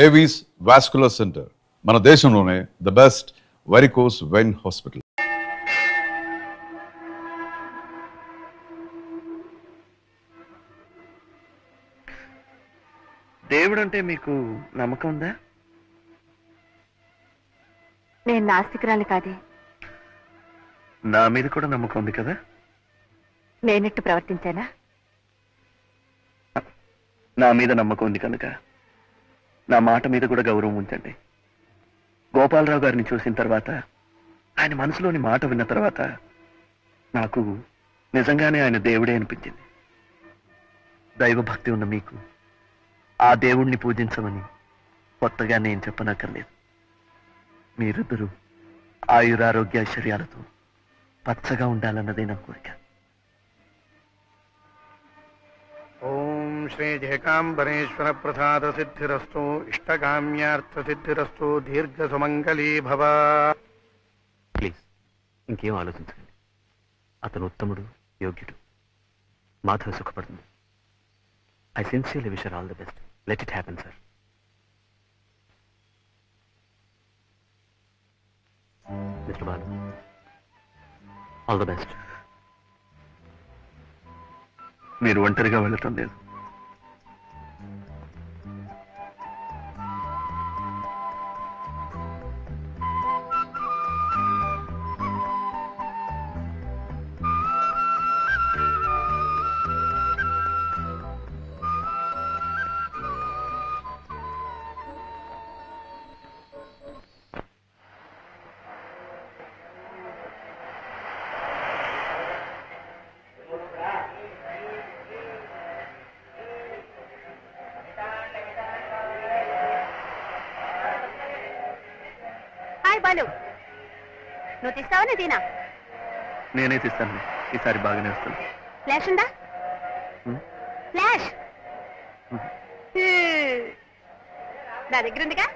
Avis vascular centre మన దేశంలోనే the best varicose vein hospital. దేవుడు అంటే మీకు నమ్మకం ఉందా? నేను నాస్తికురాలి కాదే. నా మీద కూడా నమ్మకం ఉంది కదా. నేనెట్టు ప్రవర్తించానా? నా మీద నమ్మకం ఉంది కనుక నా మాట మీద కూడా గౌరవం ఉంచండి. గోపాలరావు గారిని చూసిన తర్వాత, ఆయన మనసులోని మాట విన్న తర్వాత నాకు నిజంగానే ఆయన దేవుడే అనిపించింది. దైవభక్తి ఉన్న మీకు ఆ దేవుణ్ణి పూజించమని కొత్తగా నేను చెప్పనక్కర్లేదు. మీరిద్దరూ ఆయురారోగ్యాశ్చర్యాలతో పచ్చగా ఉండాలన్నదే నా కోరిక. ఓం శ్రీ జయకాంబరేశ్వర ప్రసాద సిద్ధిరస్తు, ఇష్టకామ్యార్థ సిద్ధిరస్తు, దీర్ఘ సుమంగళీ భవ. ప్లీజ్ ఇంకేం ఆలోచించండి. అతను ఉత్తముడు, యోగ్యుడు. మాధవ సుఖపడుతుంది. I sincerely wish all the best. Let it happen sir. Mister Balu, all the best. మీరు ఒంటరిగా వెళ్ళటం లేదు. హాయ్ బాలు, నువ్వు తీస్తావా నేను తీనా? నేనే తీస్తాను. ఈసారి బాగానే వస్తాను. ఫ్లాష్ ఉందా? ఫ్లాష్ నా దగ్గర ఉందిగా.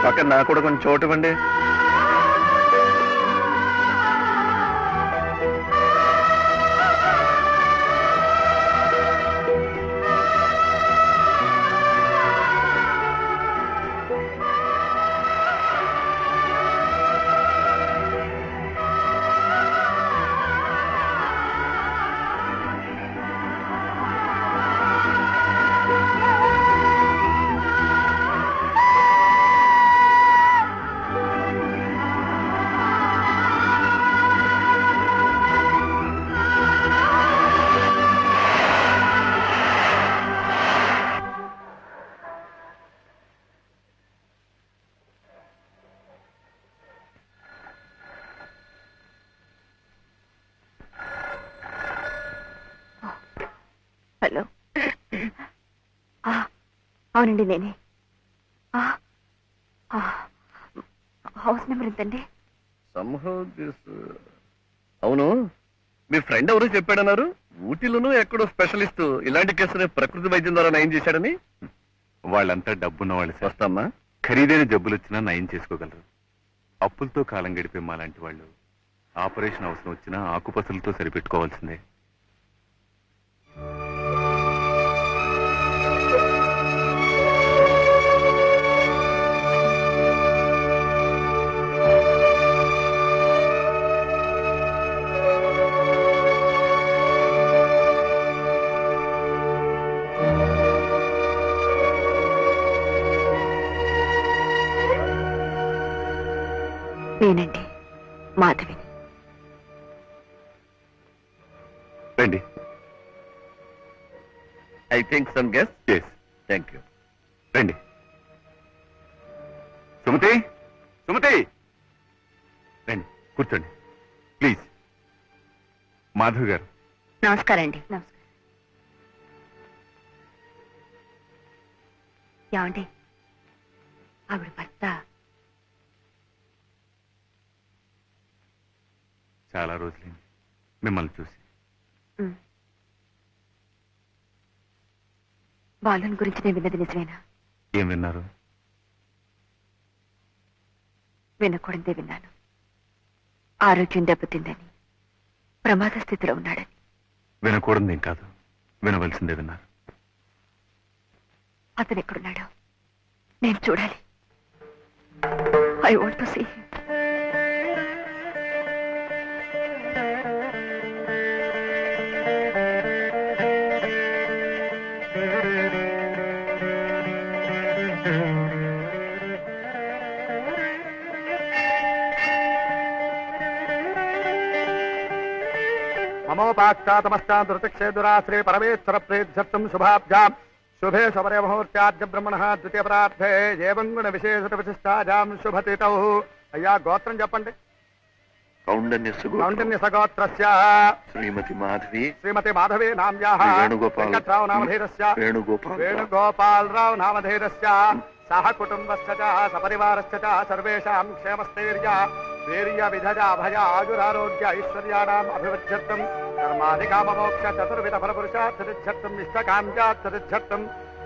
పక్కన నాకు కూడా కొంచెం చోటు ఇవ్వండి. హలో, అవునండి నేనే. హౌస్ నెంబర్ ఎంతండి? అవును, మీ ఫ్రెండ్ ఎవరు చెప్పాడన్నారు? ఊటీలోనూ ఎక్కడో స్పెషలిస్ట్ ఇలాంటి కేసుని ప్రకృతి వైద్యం ద్వారా నయం చేశాడని. వాళ్ళంతా డబ్బున్న వాళ్ళు. వస్తామ్మా. ఖరీదైన జబ్బులు వచ్చినా నయం చేసుకోగలరు. అప్పులతో కాలం గడిపే మా లాంటి వాళ్ళు ఆపరేషన్ అవసరం వచ్చినా ఆకుపసలతో సరిపెట్టుకోవాల్సిందే. నేనండి మాధవిని. రండి. I think some guess. Yes. Thank you. రండి. సుమతి, సుమతి రండి, కూర్చోండి ప్లీజ్. మాధవ్ గారు నమస్కారం అండి. నమస్కారం. ఏమండి, ఆవిడ భర్త చాలా రోజులైంది మిమ్మల్ని చూసి. బాలుని గురించి నేను విన్నది నిజమేనా? ఏం విన్నారు? వినకూడదే విన్నాను. ఆరోగ్యం దెబ్బతిందని, ప్రమాద స్థితిలో ఉన్నాడని. వినకూడదేం కాదు, వినవలసిందే విన్నారు. అతను ఎక్కడున్నాడో నేను చూడాలి. I want to see him. మమోపాక్షాతమష్టాదృతక్షేదురాశ్రే పరమేశ్వర ప్రేధ్యర్థం శుభాభ్యాం శుభే శబరే ముహూర్త్యాద్య బ్రహ్మణ ద్వితీయ ప్రార్థే ఏవం గుణ విశేషత విశిష్టాజాం శుభతితౌ. అయ్యా గోత్రం చెప్పండి. కౌండన్య సగోత్రస్య శ్రీమతి మాధవి శ్రీమతి మాధవే నామ్యాః వెంకట్రావు నామధేయస్య వేణుగోపాలరావు నామధేయస్య సహ కుటుంబస్య చ సపరివారస్య చ సర్వేషాం క్షేమస్థైర్య వీర్య విధజ అభయ ఆయురారోగ్య ఐశ్వర్యాణాం అభివృద్ధ్యర్థం కర్మాది కామమోక్ష చతుర్విధ ఫలపురుషార్థిర్థం ఇష్టకామ్యార్థిర్థం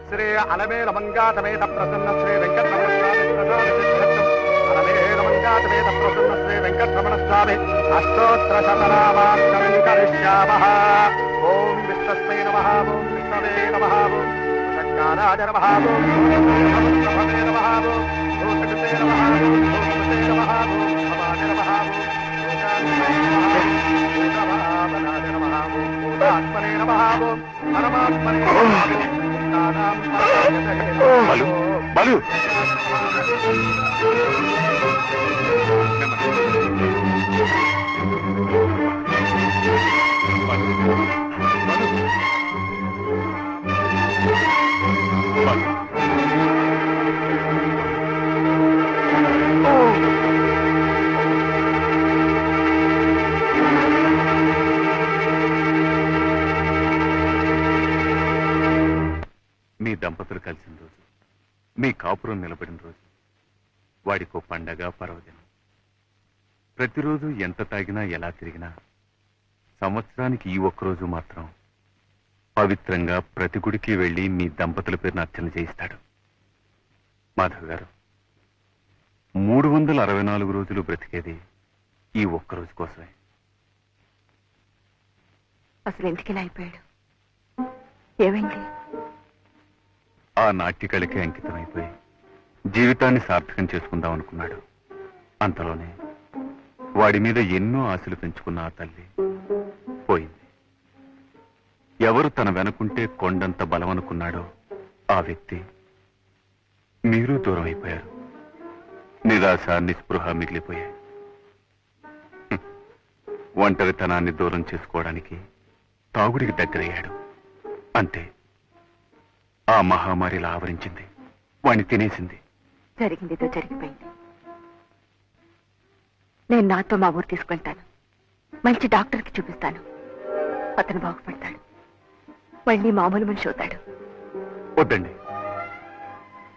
శ్రీ అలమేల మంగాతమేత ప్రసన్న శ్రీ వెంకటరమణ స్వామి ప్రసాదిర్థం అలమేల మంగాతమేత ప్రసన్న శ్రీ వెంకటరమణ స్వామి అష్టోత్తర శతనామార్చనం కరిష్యామః. ఓం విష్ణుస్మై నమః. ఓం విష్ణవే నమః. ఓం శంకరాయ నమః. ఓం నమః నమః. ఓం భూతకృతే నమః. ఓం భూతకృతే నమః. ఓం భవాయ నమః. ఓం భూతాత్మనే నమః. ఓం భూతభావనాయ నమః. ఓం భూతాత్మనే నమః. ఓం పరమాత్మనే నమః. భూతానాం పరమాత్మనే బాలు, నమః. బాలు. మీ దంపతులు కలిసిన రోజు, మీ కాపురం నిలబడిన రోజు, వాడికో పండగ పర్వదినం. ప్రతిరోజు ఎంత తాగినా ఎలా తిరిగినా సంవత్సరానికి ఈ ఒక్కరోజు మాత్రం పవిత్రంగా ప్రతి గుడికి వెళ్లి మీ దంపతుల పేరున అర్చన చేయిస్తాడు. మాధవ్ గారు 364 రోజులు బ్రతికేది ఈ ఒక్కరోజు కోసమే. అసలు ఎందుకు ఇలా అయిపోయాడు? ఏమైంది? ఆ నాట్యకళకి అంకితమైపోయి జీవితాన్ని సార్థకం చేసుకుందాం అనుకున్నాడు. అంతలోనే వాడి మీద ఎన్నో ఆశలు పెంచుకున్న ఆ తల్లి పోయింది. ఎవరు తన వెనకుంటే కొండంత బలమనుకున్నాడో ఆ వ్యక్తి మీరు దూరం అయిపోయారు. నిరాశ నిస్పృహ మిగిలిపోయాయి. ఒంటరితనాన్ని దూరం చేసుకోవడానికి తాగుడికి దగ్గరయ్యాడు. అంతే, ఆ మహమ్మారిలా ఆవరించింది, వాణ్ణి తినేసింది. జరిగిందితో జరిగిపోయింది. నేను నాతో మా ఊరు తీసుకెళ్తాను. మంచి డాక్టర్కి చూపిస్తాను. అతను బాగుపడతాడు. మళ్ళీ మామూలు మనిషి అవుతాడు. వద్దండి.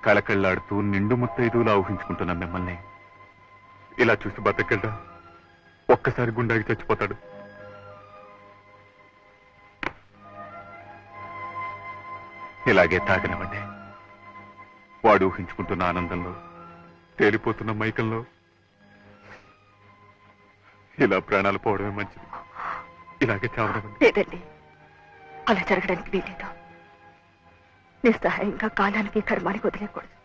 కళకళ్ళాడుతూ నిండు ముత్తైదువులా ఊహించుకుంటున్న మిమ్మల్ని ఇలా చూసి బతకగలరా? ఒక్కసారి గుండాకి చచ్చిపోతాడు. ఇలాగే తాగనివ్వండి. వాడు ఊహించుకుంటున్న ఆనందంలో, తేలిపోతున్న మైకంలో ఇలా ప్రాణాలు పోవడమే మంచిది. ఇలాగే చావనివ్వండి. లేదండి, అలా జరగడానికి వీలేదు. నిస్సహాయంగా కాలానికి కర్మానికి వదిలేకూడదు.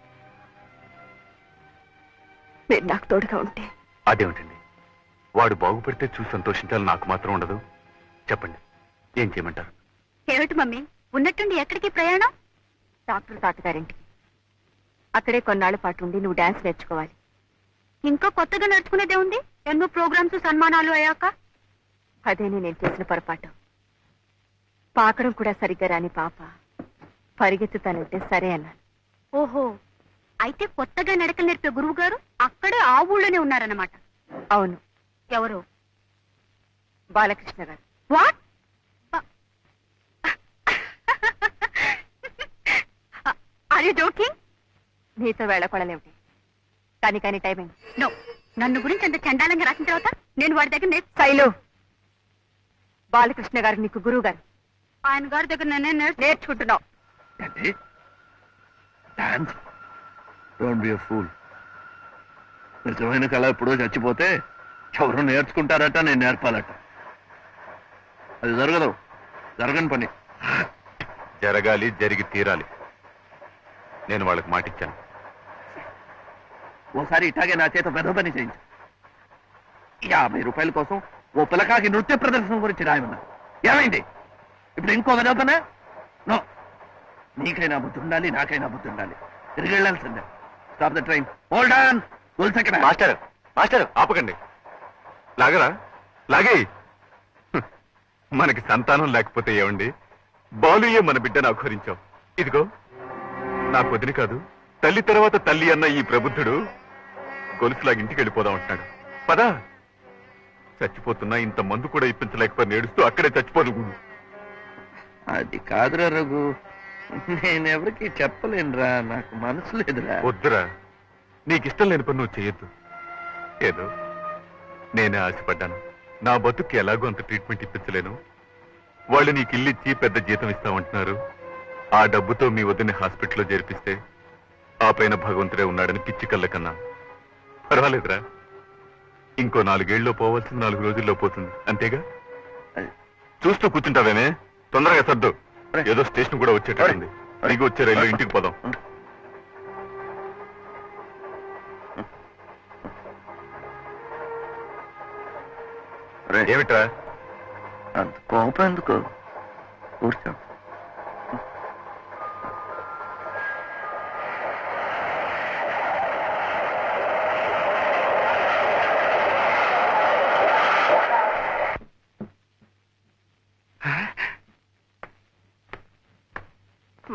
మీరు నాకు తోడుగా ఉంటే. అదేమిటండి, వాడు బాగుపడితే చూసి సంతోషించాలి, నాకు మాత్రం ఉండదు. చెప్పండి, ఏం చేయమంటారు? ఏమిటి మమ్మీ, ఉన్నట్టుండి ఎక్కడికి ప్రయాణం? డాక్టర్ తాతగారింటికి. అక్కడే కొన్నాళ్ల పాటు ఉండి నువ్వు డాన్స్ నేర్చుకోవాలి. ఇంకా కొత్తగా నేర్చుకునేదే ఉంది. ఎన్నో ప్రోగ్రామ్స్ సన్మానాలు అయ్యాక. అదేనే నేను చేసిన పొరపాటు. పాకడం కూడా సరిగ్గా రాని పాప పరిగెత్తుతానంటే సరే అన్నాను. ఓహో, అయితే కొత్తగా నడకలు నేర్పే గురువు గారు అక్కడే ఆ ఊళ్ళోనే ఉన్నారన్నమాట. అవును. ఎవరు? Balakrishna garu. What? Are you joking? నీతో వేళకొడలేమిటి? కానీ టైమింగ్ నో. నన్ను గురించి అంత చండాలంగా రాసిన తర్వాత నేను వాడి దగ్గర శైలు, బాలకృష్ణ గారు నీకు గురువు గారు. ఆయన గారి దగ్గర నేనే నేర్చుకుంటున్నావు. ఏంటి dance? Don't be a fool. నిజమైన కళ ఎప్పుడో చచ్చిపోతే ఎవరు నేర్చుకుంటారట, నేను నేర్పాలట. అది జరగదు, జరగని పని. జరగాలి, జరిగి తీరాలి. నేను వాళ్ళకి మాటిచ్చాను. ఓసారి ఇట్లాగే నా చేత పెద్ద పని చేయించు. 50 రూపాయల కోసం ఓ పిల్లకాకి నృత్య ప్రదర్శన గురించి రాయమన్నా. ఏమైంది ఇప్పుడు? ఇంకో వెదవ పనా? నో. నీకైనా బుద్ధి ఉండాలి, నాకైనా బుద్ధి ఉండాలి. తిరిగి వెళ్ళాల్సిందే. Stop the train. Hold on. Master master ఆపకండి. లాగరా, లాగే. మనకి సంతానం లేకపోతే ఏమండి, బాలుయే మన బిడ్డను అఘోరించావు. ఇదిగో నా వదిన కాదు, తల్లి తర్వాత తల్లి అన్న ఈ ప్రబుద్ధుడు గొలుసులాగా ఇంటికి వెళ్ళిపోదాం అంటున్నాడు. పదా. చచ్చిపోతున్నా ఇంత మందు కూడా ఇప్పించలేకపోయి నేడుస్తూ అక్కడే చచ్చిపోదు. అది కాదురా రఘు, నేనెవరికి చెప్పలేనురా, నాకు మనసు లేదురా. వద్దురా, నీకిష్టం లేని పని నువ్వు చెయ్యొద్దు. ఏదో నేనే ఆశపడ్డాను. నా బతుక్కి ఎలాగో అంత ట్రీట్మెంట్ ఇప్పించలేను. వాళ్ళు నీకు ఇల్లు ఇచ్చి పెద్ద జీతం ఇస్తామంటున్నారు. ఆ డబ్బుతో మీ వద్దని హాస్పిటల్లో చేర్పిస్తే ఆ పైన భగవంతుడే ఉన్నాడని పిచ్చి కళ్ళ కన్నా. పర్వాలేదురా, ఇంకో 4 ఏళ్ళలో పోవాల్సింది 4 రోజుల్లో పోతుంది, అంతేగా. చూస్తూ కూర్చుంటావేమే, తొందరగా సర్దు. ఏదో స్టేషన్ కూడా వచ్చేటట్టుంది. నీకు వచ్చే రైల్లో ఇంటికి పోదాం. ఏమిట్రా అంత కోపం ఎందుకు? కూర్చో.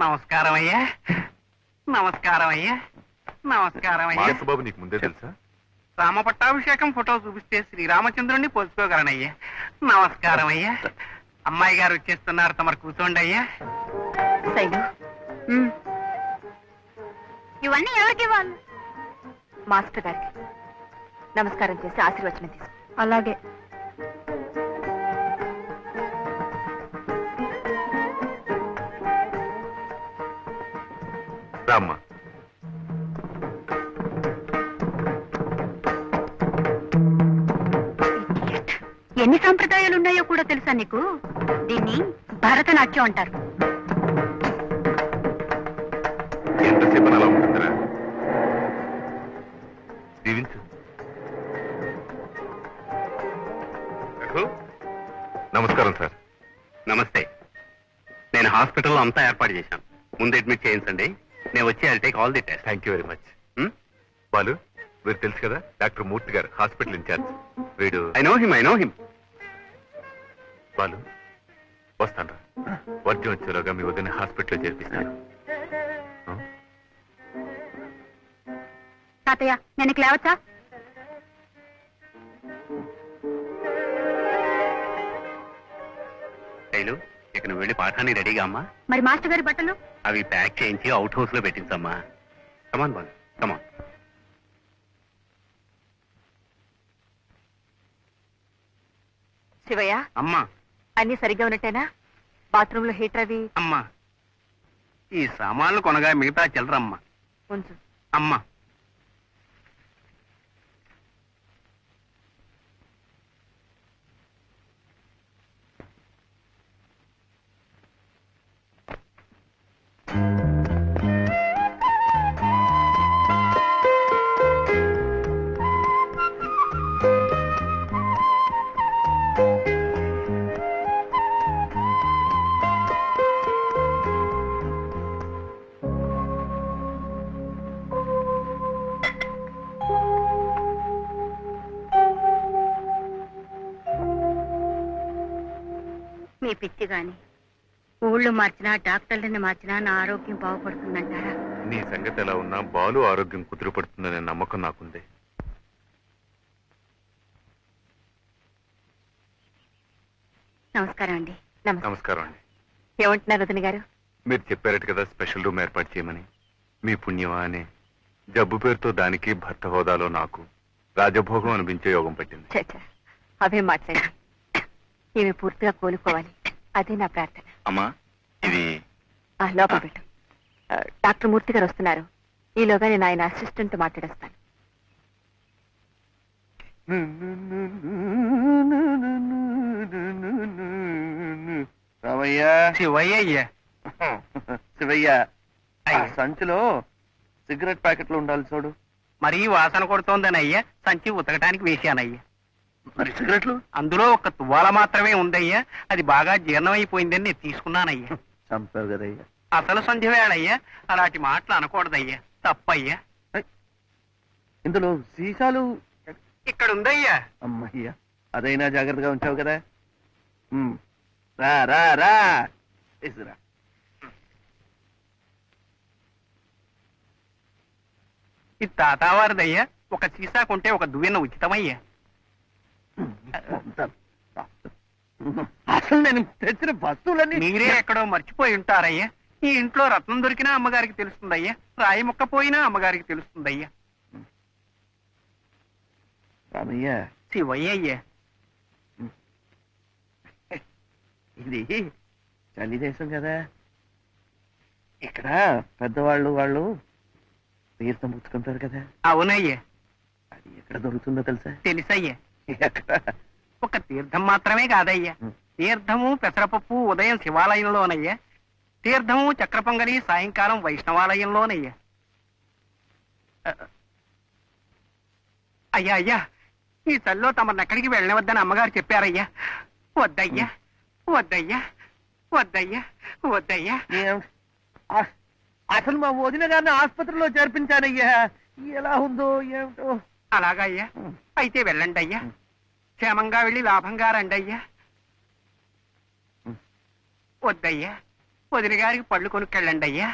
నమస్కారం అయ్యా. నమస్కారం అయ్యా. నమస్కారం అయ్యా. మానసబాబు నీకు ముందే తెలుసా? రామ పట్టాభిషేకం ఫోటో చూపిస్తే శ్రీరామచంద్రుణ్ణి పోల్చుకోగలనయ్యా. నమస్కారం అయ్యా. అమ్మాయి గారు వచ్చేస్తున్నారు, తమరు కూర్చోండి అయ్యా. శైలు, ఇవన్నీ ఎవరికి ఇవ్వాలి? మాస్టర్ గారికి నమస్కారం చేసి ఆశీర్వచనం తీసుకో. అలాగే. రామ్మా. ఎన్ని సంప్రదాయాలు ఉన్నాయో కూడా తెలుసా నీకు? దీన్ని భరతనాట్యం అంటారు. ఎంతసేపు అలా ఉంటుందిరా? దీవించు. నమస్కారం సార్. నమస్తే. నేను హాస్పిటల్లో అంతా ఏర్పాటు చేశాను. ముందు అడ్మిట్ చేయించండి, నేను వచ్చి I'll take all the test. Thank you very much. Balu, వీరు తెలుసు కదా, డాక్టర్ మూర్తి గారు, హాస్పిటల్ ఇన్ఛార్జ్. వీడు ఐ నో హిమ్. బాలు, వస్తాను. వర్జం వచ్చేలోగా మీ వదిన హాస్పిటల్లో చేర్పిస్తాను. తాతయ్య, నేను ఇక లేవచ్చా? శైలు, ఇక నువ్వు వెళ్ళి పాఠాన్ని రెడీగా అమ్మా. మరి మాస్టర్ గారి బట్టలు? అవి ప్యాక్ చేయించి అవుట్ హౌస్ లో పెట్టించమ్మా. కమాన్ బాలు, కమాన్. శివయ్య, అమ్మా. అన్ని సరిగ్గా ఉన్నట్టేనా? బాత్రూమ్ లో హీటర్ అవి అమ్మా, ఈ సామాన్లు కొనగా మిగతా చిల్లరమ్మా. ఉంచు. అమ్మా. మీ పిచ్చి గాని ఊళ్ళు మార్చినా డాక్టర్లని మార్చినా నా ఆరోగ్యం బాగుపడుతుందంటారా? నీ సంగతి ఎలా ఉన్నా బాలు ఆరోగ్యం కుదురుపడుతుందనే నమ్మకం నాకుంది. నమస్కారం అండి. నమస్కారం అండి. ఏమంటున్నారు వదిన గారు? మీరు చెప్పారట కదా స్పెషల్ రూమ్ ఏర్పాటు చేయమని. మీ పుణ్యమా అని జబ్బు పేరుతో దానికి భర్త హోదాలో నాకు రాజభోగం అనిపించే యోగం పట్టింది. చచ్చా అవే మాట్లాడి ఈమె పూర్తిగా కోలుకోవాలి, అదే నా ప్రార్థన. అమ్మా ఇది లోపల పెట్టు. డాక్టర్ మూర్తి గారు వస్తున్నారు, ఈలోగా నేను ఆయన అసిస్టెంట్ మాట్లాడేస్తాను. రామయ్య, శివయ్య శివయ్య, ఆ సంచిలో సిగరెట్ ప్యాకెట్లు ఉండాలి చూడు. మరీ వాసన కొడుతోందనయ్యా సంచి ఉతకటానికి వేశానయ్యా. మరి సిగరెట్లు అందులో ఒక తువ్వాల మాత్రమే ఉందయ్యా, అది బాగా జీర్ణమైపోయిందని నేను తీసుకున్నానయ్యా. చంపావు కదయ్యా. అసలు సంధ్య వేళయ్యా, అలాంటి మాటలు అనకూడదయ్యా, తప్పయ్యా. ఇందులో సీసాలు ఇక్కడ ఉందయ్యా. అమ్మయ్యా, అదైనా జాగ్రత్తగా ఉంచావు కదా. రా రా రా తీసుకురా. ఇది తాతావారిదయ్యా, ఒక సీసా కొంటే ఒక దువ్వెన ఉచితమయ్యా. అసలు నేను తెచ్చిన వస్తువులన్నీ మీరే ఎక్కడో మర్చిపోయి ఉంటారయ్యా. ఈ ఇంట్లో రత్నం దొరికినా అమ్మగారికి తెలుస్తుందయ్యా, రాయి మొక్క పోయినా అమ్మగారికి తెలుస్తుందయ్యా. రామయ్య, శివయ్య, ఇది చలి దేశం కదా, ఇక్కడ పెద్దవాళ్ళు వాళ్ళు తీర్థం పుచ్చుకుంటారు కదా. అవునయ్యా. అది ఎక్కడ దొరుకుతుందో తెలుసా? తెలుసయ్యా. ఎక్కడ? ఒక తీర్థం మాత్రమే కాదయ్యా, తీర్థము పెసరపప్పు ఉదయం శివాలయంలోనయ్యా, తీర్థము చక్ర పొంగలి సాయంకాలం వైష్ణవాలయంలోనయ్యా. అయ్యా అయ్యా, ఈ చల్లో తమను ఎక్కడికి వెళ్ళవద్దని అమ్మగారు చెప్పారయ్యా. వద్దయ్యా వద్దయ్యా వద్దయ్యా వద్దయ్యా. అసలు మా వదిన గారిని ఆసుపత్రిలో చేర్పించానయ్యా, ఎలా ఉందో ఏమిటో. అలాగయ్యా, అయితే వెళ్ళండి అయ్యా, క్షేమంగా వెళ్ళి లాభంగా రండి అయ్యా. వద్దయ్యా, వదిన గారికి పళ్ళు కొనుక్కెళ్ళండి అయ్యా.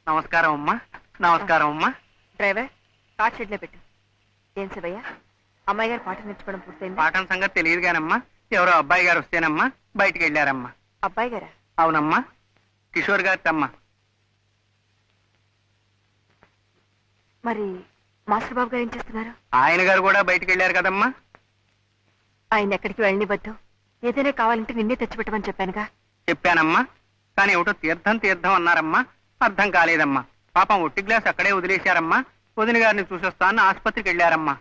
నమస్కారం అమ్మా. నమస్కారం అమ్మా. డ్రైవర్ కార్ షెడ్ లో పెట్టు. ఏం శివయ్య, అమ్మాయి గారు పాట నేర్చుకోవడం పూర్తయింది? పాఠం సంగతి తెలియదు కానమ్మా, ఎవరో అబ్బాయి గారు వస్తేనమ్మా బయటికి వెళ్ళారమ్మా. అబ్బాయి గారా? అవునమ్మా, కిషోర్ గారి తమ్మ. మరి మాస్టర్ బాబు గారు ఏం చేస్తున్నారు? ఆయన గారు కూడా బయటికి వెళ్ళారు కదమ్మా. ఆయన ఎక్కడికి వెళ్ళనివ్వద్దు, ఏదైనా కావాలంటే నిన్నే తెచ్చిపెట్టమని చెప్పానుగా. చెప్పానమ్మా, కానీ ఏమిటో తీర్థం తీర్థం అన్నారమ్మా, అర్థం కాలేదమ్మా. పాపం ఒట్టి గ్లాస్ అక్కడే వదిలేశారమ్మా. వదిన గారిని చూసొస్తాను ఆసుపత్రికి వెళ్ళారమ్మా.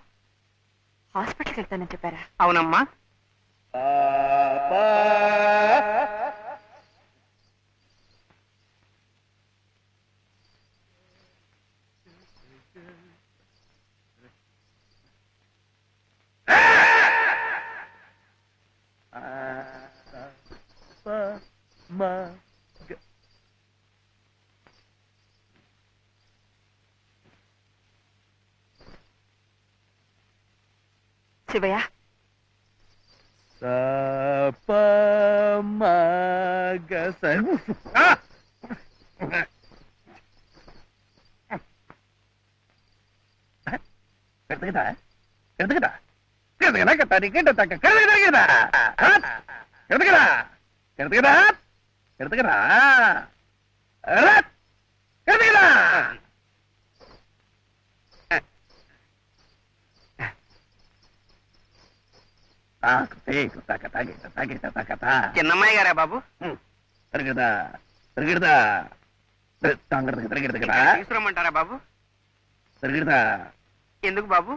హాస్పిటల్కి వెళ్తానని చెప్పారా? అవునమ్మా. శివయ్య, చిన్నమ్మాయి గారా బాబు? తీసుకురమ్మంటారా బాబు? ఎందుకు బాబు?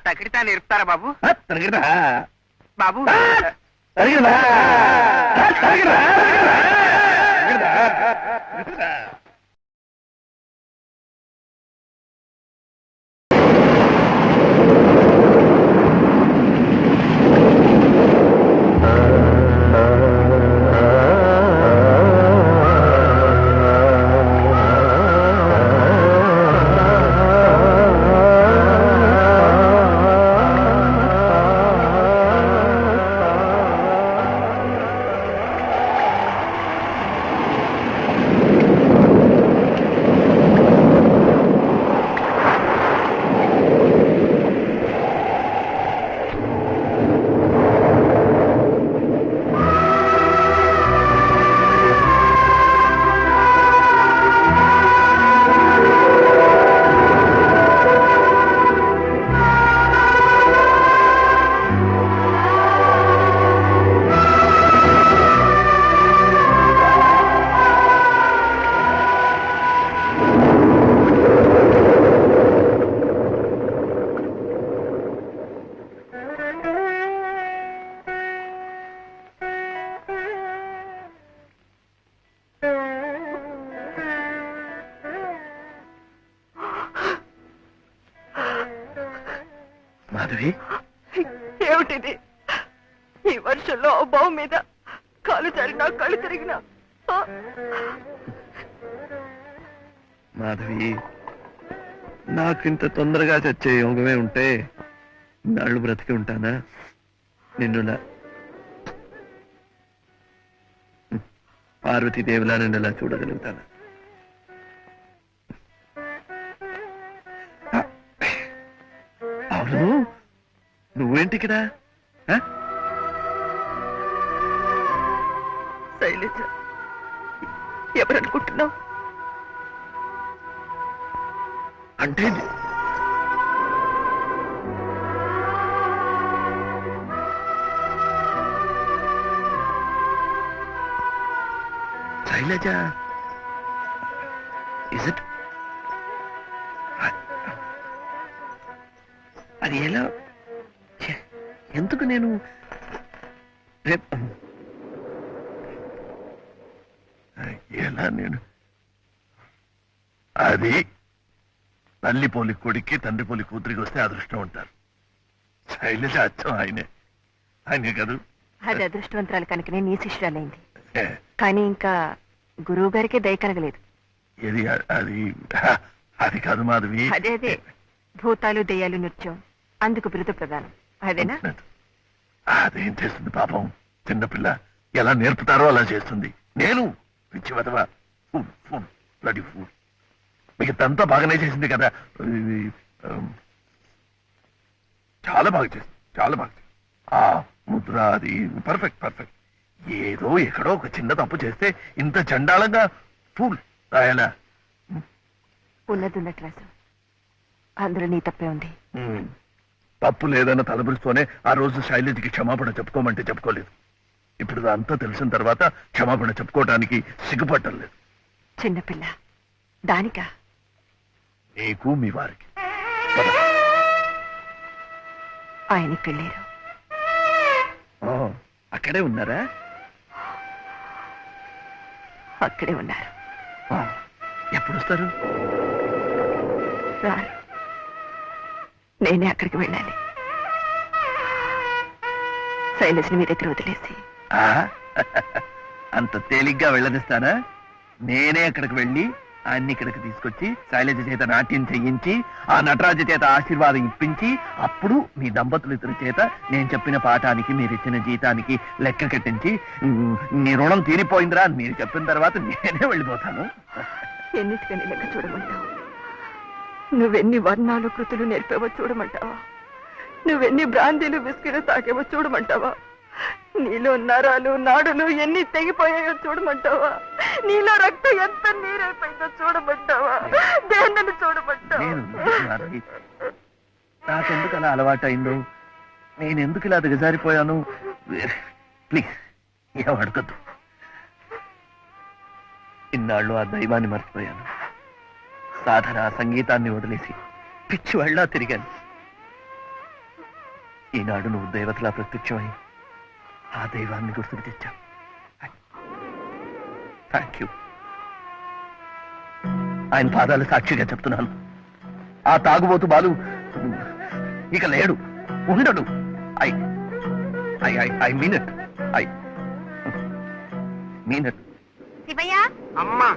తకిడితా నేర్పుతారా బాబు? బాబు మాధవి, ఏమిటిది? ఈ వర్షంలో బావు మీద కాలు జారినా కళ్ళు తిరిగినా మాధవి, నాకింత తొందరగా చచ్చే యోగమే ఉంటే నాళ్ళు బ్రతికి ఉంటానా? నిన్నులా పార్వతీదేవిలా నిన్నులా చూడగలుగుతానా? అవును, నువ్వేంటి ఇక్కడ? శైలజ, ఎవరనుకుంటున్నావు? అంటే శైలజ, ఇస్ ఇట్? అది ఎలా? ఛే, ఎందుకు నేను రేపు ఎలా నేను అది తల్లి పోలి కొడుక్కి తండ్రి పోలి కూతురికి వస్తే అదృష్టం ఉంటారు. శైలజ అచ్చం ఆయనే కాదు. అది అదృష్టవంతరాలు కనుకనే నీ శిష్యురాలైంది. కానీ ఇంకా గురువు గారికి దయ కలగలేదు. ఇది అది అది కాదు మాధవి. అదే భూతాలు దెయ్యాలు నృత్యం, అందుకు బిరుదు ప్రధానం. అదేనా? అదేం చేస్తుంది పాపం, చిన్నపిల్ల ఎలా నేర్పుతారో అలా చేస్తుంది. నేను పిచ్చి వదవా, బ్లడీ ఫూల్. మిగతంతా బాగానే చేసింది కదా. చాలా బాగా చేసింది, చాలా బాగా చేసింది. ఆ ముద్ర అది పర్ఫెక్ట్. ఏదో ఎక్కడో ఒక చిన్న తప్పు చేస్తే ఇంత చండాలంగా ఫూల్ రాయాలా? ఉన్నది ఉన్నట్టు రాసు. అందులో నీ తప్పే ఉంది. తప్పు లేదన్న తలబురుస్తూనే ఆ రోజు శైలజకి క్షమాపణ చెప్పుకోమంటే చెప్పుకోలేదు. ఇప్పుడు అంతా తెలిసిన తర్వాత క్షమాపణ చెప్పుకోవటానికి సిగ్గుపడటం లేదు. చిన్నపిల్ల దానికా? నీకు మీ వారికి. ఆయనకి వెళ్ళారు. అక్కడే ఉన్నారా? అక్కడే ఉన్నారు. ఎప్పుడు వస్తారు? రారు. నేనే అక్కడికి వెళ్ళాలి. శైలజని మీ దగ్గర వదిలేసి. అంత తేలిగ్గా వెళ్ళనిస్తానా? నేనే అక్కడికి వెళ్ళి ఆయన్ని ఇక్కడికి తీసుకొచ్చి శైలజ చేత నాట్యం చేయించి ఆ నటరాజు చేత ఆశీర్వాదం ఇప్పించి అప్పుడు మీ దంపతులు ఇద్దరి చేత నేను చెప్పిన పాఠానికి మీరిచ్చిన జీతానికి లెక్క కట్టించి నీ రుణం తీరిపోయిందిరా అని మీరు చెప్పిన తర్వాత నేనే వెళ్ళిపోతాను. ఎన్నిటికని లెక్క చూడమంటావు? నువ్వెన్ని వర్ణాలు కృతులు నేర్పావో చూడమంటావా? నువ్వెన్ని బ్రాందీలు బిస్కీలు తాగేవో చూడమంటావా? నీలో నరాలు నాడులు ఎన్ని తెగిపోయాయో చూడమంటావా? నీలో రక్తం ఎంత నీరైపోయిందో చూడమంటావా? దేన్నను చూడమంటావా? నాకెందుకు అలా అలవాటైందో, నేనెందుకు ఇలా దిగజారిపోయాను? ప్లీజ్ ఏం అడగద్దు. ఇన్నాళ్ళు ఆ దైవాన్ని మర్చిపోయాను. సాధన సంగీతాన్ని వదిలేసి పిచ్చి వాళ్ళ తిరిగాను. ఈనాడు నువ్వు దేవతలా ప్రత్యక్షమై ఆ దైవాన్ని గుర్తుకు తెచ్చావు. Thank you. ఆయన పాదాలు సాక్షిగా చెప్తున్నాను, ఆ తాగుబోతు బాలు ఇక లేడు, ఉండడు. I mean it. శివయ్య, అమ్మా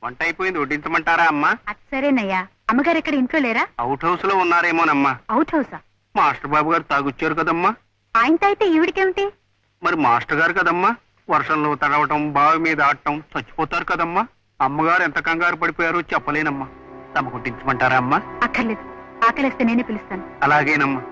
వంట అయిపోయింది, వడ్డించమంటారా అమ్మా? సరేనయ్యా. అమ్మగారు ఎక్కడ ఇంట్లో లేరా? అవుట్ హౌస్ లో ఉన్నారేమోనమ్మా. అవుట్ హౌసా? మాస్టర్ బాబు గారు తాగుచ్చారు కదమ్మా. ఆయనతో అయితే ఈవిడికేమిటి? మరి మాస్టర్ గారు కదమ్మా, వర్షంలో తడవటం, బావి మీద ఆడటం, చచ్చిపోతారు కదమ్మా. అమ్మగారు ఎంత కంగారు పడిపోయారో చెప్పలేనమ్మా. తమ కొట్టించమంటారా అమ్మా? అక్కర్లేదు, ఆకలిస్తే నేనే పిలుస్తాను. అలాగేనమ్మా.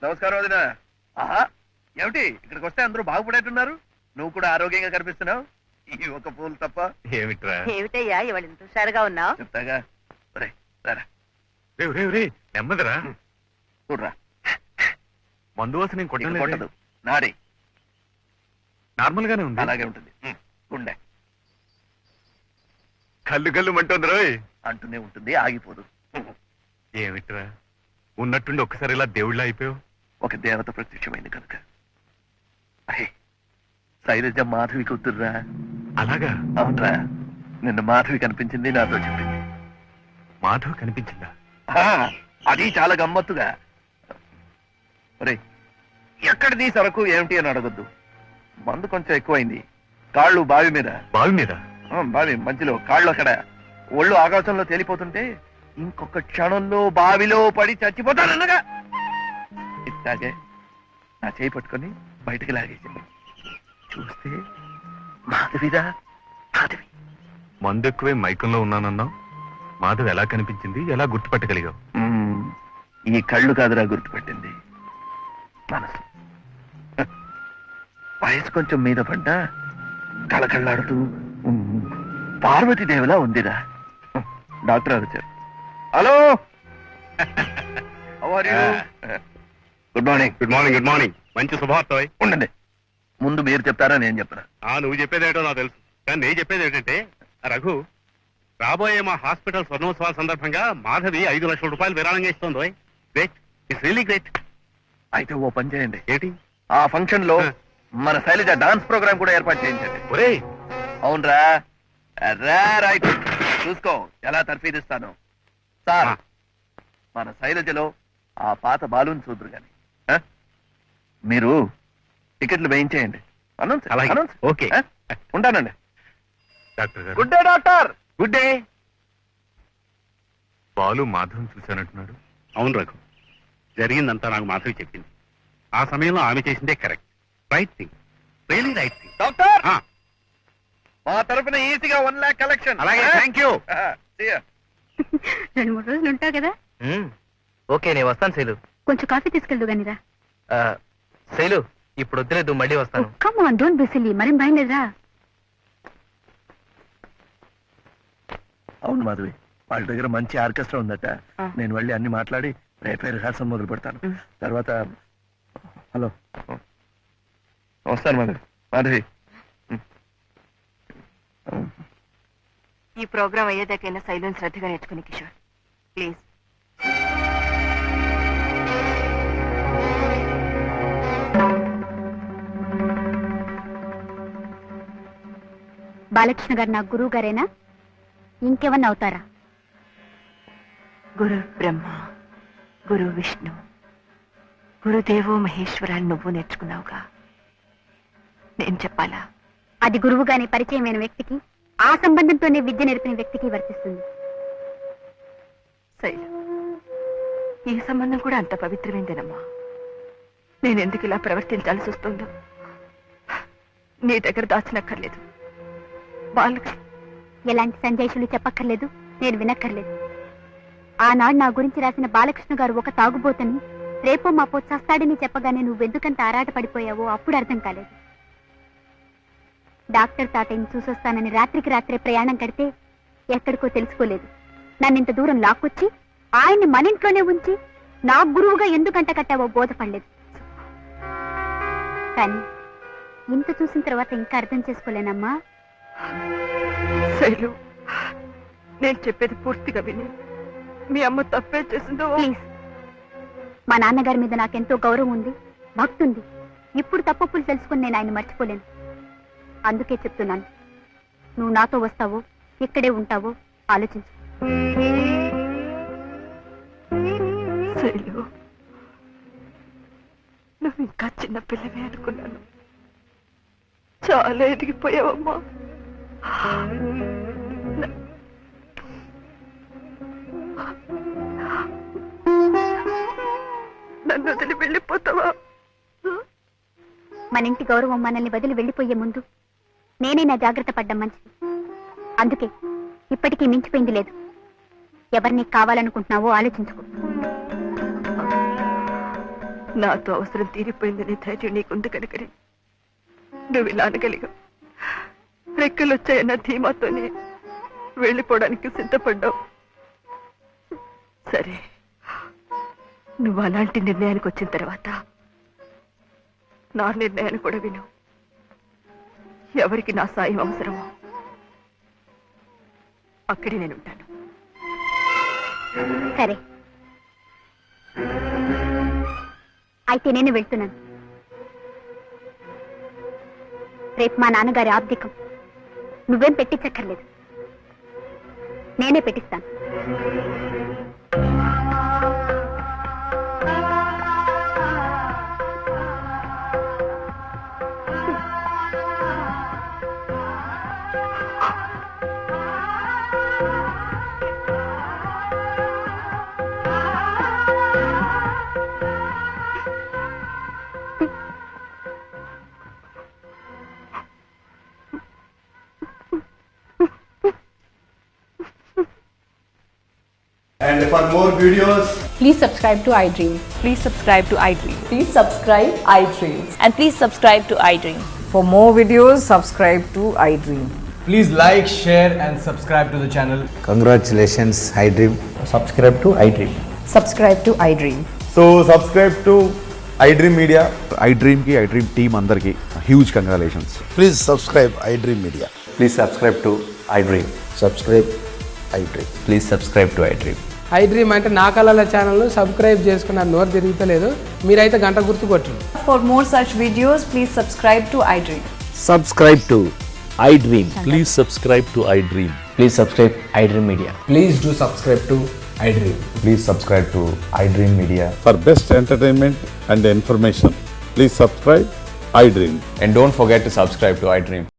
నమస్కారం వదినా. ఆహా, ఏమిటి ఇక్కడికి వస్తే అందరూ బాగుపడేట్టున్నారు? నువ్వు కూడా ఆరోగ్యంగా కనిపిస్తున్నావు. ఈ ఒక పూలు తప్ప. ఏమిట్రా? ఏమిటయ్యా ఇవాళ ఇంత హుషారుగా ఉన్నావు? చెప్తాగా. ఒరేయ్, రారా. నెమ్మదిరా. చూడరా, మందు వాసన నేను ఇది కొట్టలేదు. కొట్టదు. నాడి నార్మల్ గానే ఉంది. అలాగే ఉంటుంది. గుండె కళ్ళు కళ్ళు మంటుంది రోయ్. అంటూనే ఉంటుంది, ఆగిపోదు. ఏమిట్రా ఉన్నట్టుండి ఒక్కసారి ఇలా దేవుళ్ళ అయిపోయావు? ఒక దేవత ప్రత్యక్షమైంది కనుక. అహే, శైలజ మాధవి కూతుర్రా. అలాగా? అవునరా, నిన్న మాధవి కనిపించింది, నాతో చెప్పింది. మాధవ్ కనిపించిందా? ఆ, అది చాలా గమ్మత్తుగా. ఒరే, ఎక్కడిది సరకు ఏమిటి అని అడగొద్దు. మందు కొంచెం ఎక్కువైంది. కాళ్ళు బావి మీద. బావి మీద? బావి మధ్యలో కాళ్ళు అక్కడ. ఒళ్ళు ఆకాశంలో తేలిపోతుంటే ఇంకొక క్షణంలో బావిలో పడి చచ్చిపోతానన్నగా. ఇట్లాగే నా చేయి పట్టుకొని బయటికి లాగేసింది. చూస్తే మాధవిదా. మాధవి. మందు ఎక్కువే మైకంలో ఉన్నానన్నావు. మాధవ్ ఎలా కనిపించింది, ఎలా గుర్తుపట్టగలిగావు? ఈ కళ్ళు కాదురా గుర్తుపెట్టింది, మనసు. వయసు కొంచెం మీద పడ్డా కళకళ్ళాడుతూ పార్వతీదేవిలా ఉందిరా. డాక్టర్ గారు వచ్చారు. Hello, good morning. Good morning. Good morning. మంచి శుభవార్త. ఉండండి, ముందు మీరు చెప్తారా నేను చెప్తారా? నువ్వు చెప్పేదేటో నాకు తెలుసు, కానీ నేను చెప్పేది ఏంటంటే, రఘు, రాబోయే మా హాస్పిటల్ స్వర్ణోత్సవాల సందర్భంగా మాధవి 5 లక్షల రూపాయలు విరాళంగా ఇస్తోంది. Great, it's really great. అయితే ఓ పని చేయండి, ఏంటి? ఆ ఫంక్షన్ లో మన శైలజ డాన్స్ ప్రోగ్రామ్ కూడా ఏర్పాటు చేయించండి. ఒరే, అవునరా, రైట్. చూసుకో ఎలా తర్ఫీదిస్తాను. సార్, మన శైలజలో ఆ పాత బాలుని చూద్దరు గాని మీరు టికెట్లు వేయించేయండి. అలాగే. అనౌన్స్. ఓకే. ఉంటానండి. డాక్టర్ గారు. Good day doctor. Good day. Balu Madhav చూశానంటున్నాడు. అవును రఘు, జరిగిందంతా నాకు మాధవి చెప్పింది. ఆ సమయంలో ఆమె చేసిందే correct, right thing, really right thing. Doctor, మా తరఫున ఈజీగా 1 lakh కలెక్షన్. అలాగే, థ్యాంక్ యూ. 2-3 రోజులు ఉంటావు కదా? ఓకే, నేను వస్తాను శైలు. కొంచెం కాఫీ తీసుకెళ్దు గానిరా. శైలు, ఇప్పుడు వద్దులేదు, మళ్ళీ వస్తాను. Come on, don't be silly. మరేం భయం లేదురా. అవును మాధవి, వాళ్ళ దగ్గర మంచి ఆర్కెస్ట్రా ఉందట. నేను వెళ్ళి అన్ని మాట్లాడి రేపే రిహార్సల్ మొదలు పెడతాను. తర్వాత హలో, వస్తాను మాధవి. మాధవి, ఈ ప్రోగ్రామ్ అయ్యేదాకైనా శైలం శ్రద్ధగా నేర్చుకుని కిషోర్, ప్లీజ్. బాలకృష్ణ గారు నా గురువు గారేనా? ఇంకెవన్నా అవుతారా? గురు బ్రహ్మ, గురు విష్ణు, గురుదేవో మహేశ్వర నువ్వు నేర్చుకున్నావుగా, నేను చెప్పాలా? అది గురువుగానే పరిచయమైన వ్యక్తికి, ఆ సంబంధంతోనే విద్య నేర్పిన వ్యక్తికి వర్తిస్తుంది. శైలం, ఈ సంబంధం కూడా అంత పవిత్రమైందేనమ్మా. నేనెందుకు ఇలా ప్రవర్తించాల్సి వస్తుందో నీ దగ్గర దాచనక్కర్లేదు. బాలకృష్ణ ఎలాంటి సందేశాలు చెప్పక్కర్లేదు, నేను వినక్కర్లేదు. ఆనాడు నా గురించి రాసిన బాలకృష్ణ గారు ఒక తాగుబోతని, రేపో మాపో చస్తాడని చెప్పగానే నువ్వెందుకంత ఆరాట పడిపోయావో అప్పుడు అర్థం కాలేదు. డాక్టర్ తాతయ్యని చూసొస్తానని రాత్రికి రాత్రే ప్రయాణం కడితే ఎక్కడికో తెలుసుకోలేదు. నన్నింత దూరం లాక్కొచ్చి ఆయన్ని మన ఇంట్లోనే ఉంచి నా గురువుగా ఎందుకంట కట్టావో బోధపడలేదు. కానీ ఇంత చూసిన తర్వాత ఇంకా అర్థం చేసుకోలేనమ్మా. శైలు, నేను చెప్పేది పూర్తిగా విని, మీ అమ్మ తప్పే చేసిందో. ప్లీజ్, మా నాన్నగారి మీద నాకెంతో గౌరవం ఉంది, భక్తి ఉంది. ఇప్పుడు తప్పులు తెలుసుకుని నేను ఆయన మర్చిపోలేను. అందుకే చెప్తున్నాను, నువ్వు నాతో వస్తావో ఇక్కడే ఉంటావో ఆలోచించు. శైలు, నువ్వు ఇంకా చిన్న పిల్లవే అనుకున్నాను. చాలా ఎదిగిపోయావమ్మా. నన్ను వదిలి వెళ్ళిపోతావా? మన ఇంటి గౌరవం మనల్ని వదిలి వెళ్ళిపోయే ముందు నేనే నా జాగ్రత్త పడ్డం మంచిది. అందుకే ఇప్పటికీ మించిపోయింది లేదు. ఎవరిని కావాలనుకుంటున్నావో ఆలోచించుకో. నాతో అవసరం తీరిపోయిందనే ధైర్యం నీకుంది కనుకనే నువ్వు ఇలా అనగలిగావు. రెక్కలొచ్చాయన్న ధీమాతోనే వెళ్ళిపోవడానికి సిద్ధపడ్డావు. సరే, నువ్వు అలాంటి నిర్ణయానికి వచ్చిన తర్వాత నా నిర్ణయాన్ని కూడా విను. ఎవరికి నా సాయం అవసరమో అక్కడే నేను ఉంటాను. సరే, అయితే నేను వెళ్తున్నాను. రేపు మా నాన్నగారి ఆబ్దికం నువ్వేం పెట్టించక్కర్లేదు, నేనే పెట్టిస్తాను. And for more videos, Please subscribe to iDream. Please subscribe to iDream. Please subscribe iDream. And please subscribe to iDream. For more videos, subscribe to iDream. Please like, share and subscribe to the channel. Congratulations, iDream. Subscribe to iDream. Subscribe to iDream. so subscribe to iDream Media. iDream ki iDream team అందరికి huge congratulations. Please subscribe iDream Media. Please subscribe to iDream. Subscribe iDream. Please subscribe to iDream. iDream అంటే నా కళల channel subscribe చేసుకున్న నోరు తిరుగుతలేదు. మీరైతే గంట గుర్తు కొట్టండి. For more such videos, please subscribe to iDream. Subscribe to iDream. Please subscribe to iDream. Please subscribe iDream Media. Please do subscribe to iDream. Please subscribe to iDream Media. For best entertainment and information, please subscribe iDream. And don't forget to subscribe to iDream.